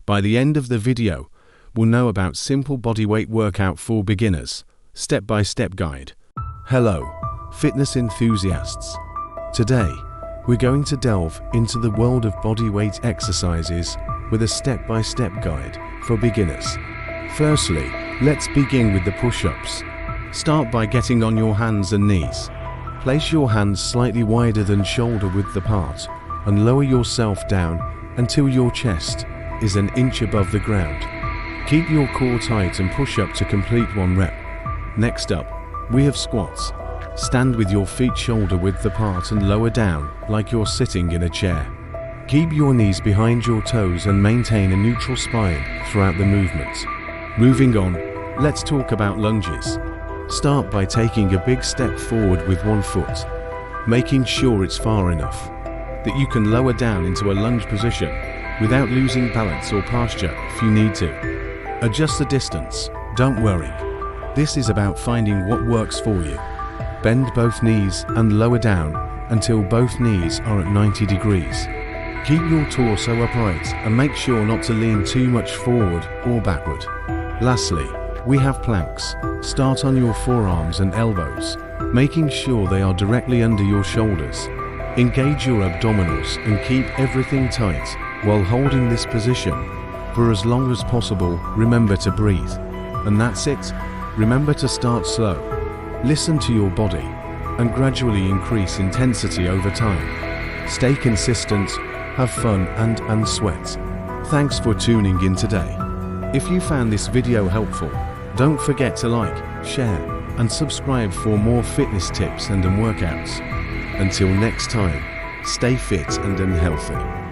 By the end of the video, we'll know about Simple Bodyweight Workout for Beginners, step-by-step guide. Hello, fitness enthusiasts. Today, we're going to delve into the world of bodyweight exercises with a step-by-step guide for beginners. Firstly, let's begin with the push-ups. Start by getting on your hands and knees. Place your hands slightly wider than shoulder width apart and lower yourself down until your chest is an inch above the ground. Keep your core tight and push up to complete 1 rep. Next up, we have squats. Stand with your feet shoulder width apart and lower down like you're sitting in a chair. Keep your knees behind your toes and maintain a neutral spine throughout the movement. Moving on, let's talk about lunges. Start by taking a big step forward with 1 foot, making sure it's far enough that you can lower down into a lunge position without losing balance or posture if you need to. Adjust the distance, don't worry. This is about finding what works for you. Bend both knees and lower down until both knees are at 90 degrees. Keep your torso upright and make sure not to lean too much forward or backward. Lastly, we have planks. Start on your forearms and elbows, making sure they are directly under your shoulders. Engage your abdominals and keep everything tight while holding this position for as long as possible. Remember to breathe. And that's it. Remember to start slow. Listen to your body and gradually increase intensity over time. Stay consistent, have fun and sweat. Thanks for tuning in today. If you found this video helpful, don't forget to like, share, and subscribe for more fitness tips and workouts. Until next time, stay fit and healthy.